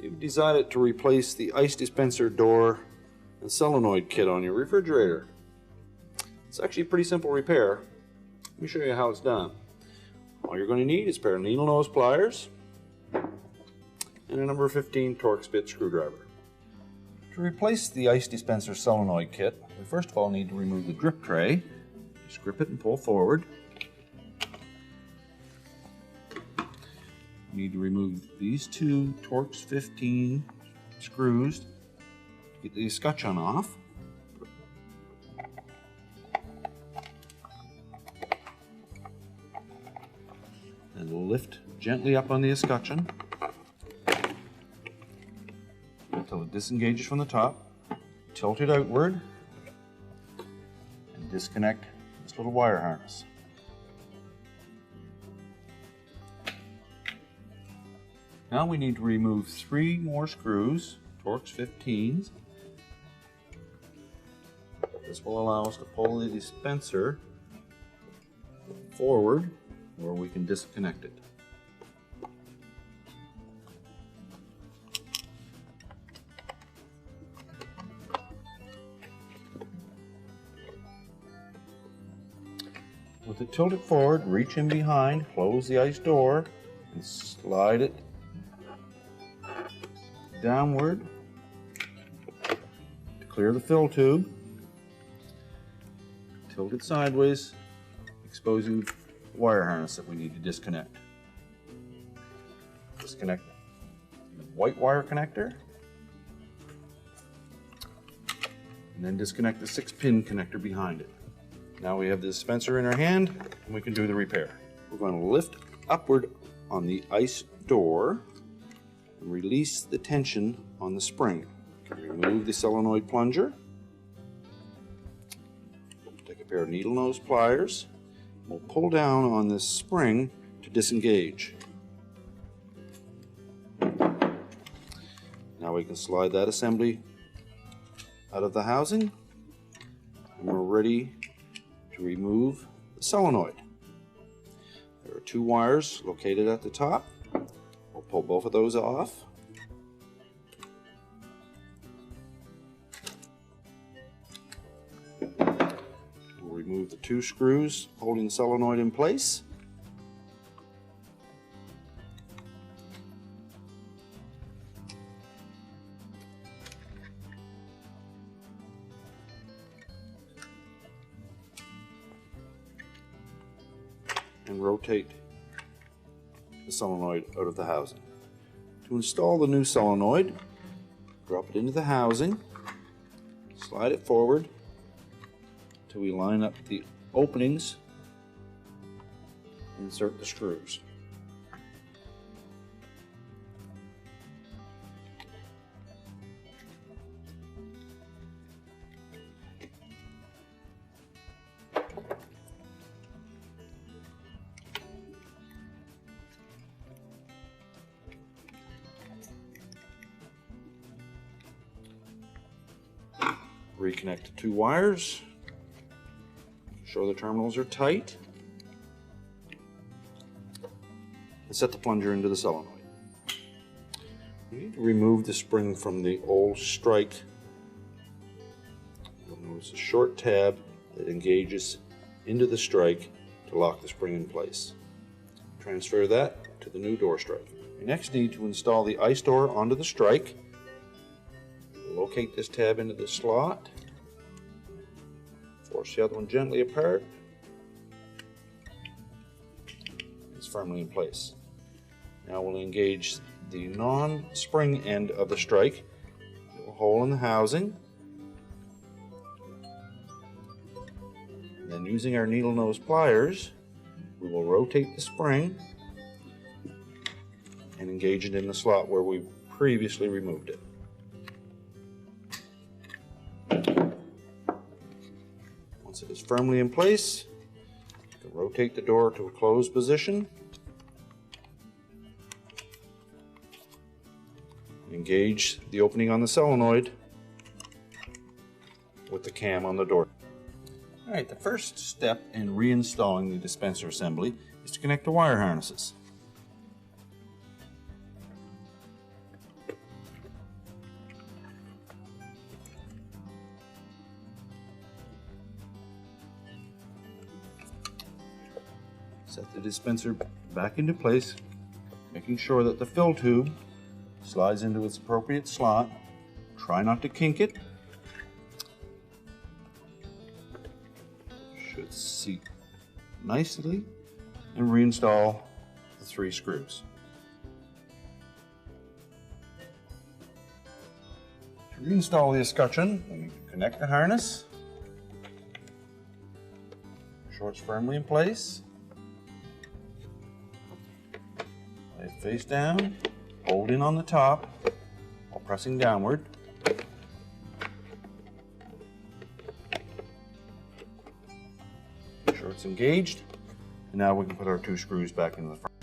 You've decided to replace the ice dispenser door and solenoid kit on your refrigerator. It's actually a pretty simple repair. Let me show you how it's done. All you're going to need is a pair of needle nose pliers and a number 15 Torx bit screwdriver. To replace the ice dispenser solenoid kit, we first of all need to remove the drip tray. Just grip it and pull forward. We need to remove these two Torx 15 screws to get the escutcheon off. And lift gently up on the escutcheon until it disengages from the top. Tilt it outward and disconnect this little wire harness. Now we need to remove 3 more screws, Torx 15s. This will allow us to pull the dispenser forward where we can disconnect it. With it tilted forward, reach in behind, close the ice door, and slide it downward to clear the fill tube. Tilt it sideways, exposing the wire harness that we need to disconnect. Disconnect the white wire connector, and then disconnect the 6-pin connector behind it. Now we have the dispenser in our hand and we can do the repair. We're going to lift upward on the ice door and release the tension on the spring. Remove the solenoid plunger. Take a pair of needle nose pliers. We'll pull down on this spring to disengage. Now we can slide that assembly out of the housing and we're ready to remove the solenoid. There are 2 wires located at the top. We'll pull both of those off. We'll remove the 2 screws holding the solenoid in place. And rotate the solenoid out of the housing. To install the new solenoid, drop it into the housing, slide it forward until we line up the openings, insert the screws. Reconnect the 2 wires, ensure the terminals are tight, and set the plunger into the solenoid. We need to remove the spring from the old strike. You'll notice a short tab that engages into the strike to lock the spring in place. Transfer that to the new door strike. We next need to install the ice door onto the strike. Locate this tab into the slot. Force the other one gently apart. It's firmly in place. Now we'll engage the non-spring end of the strike. A hole in the housing. And then using our needle nose pliers, we will rotate the spring and engage it in the slot where we previously removed it. Once it is firmly in place, you can rotate the door to a closed position. Engage the opening on the solenoid with the cam on the door. Alright, the first step in reinstalling the dispenser assembly is to connect the wire harnesses. Set the dispenser back into place, making sure that the fill tube slides into its appropriate slot. Try not to kink it. Should seat nicely, and reinstall the 3 screws. To reinstall the escutcheon, we need to connect the harness, shorts firmly in place, lay it face down, hold in on the top while pressing downward. Make sure it's engaged, and now we can put our 2 screws back into the front.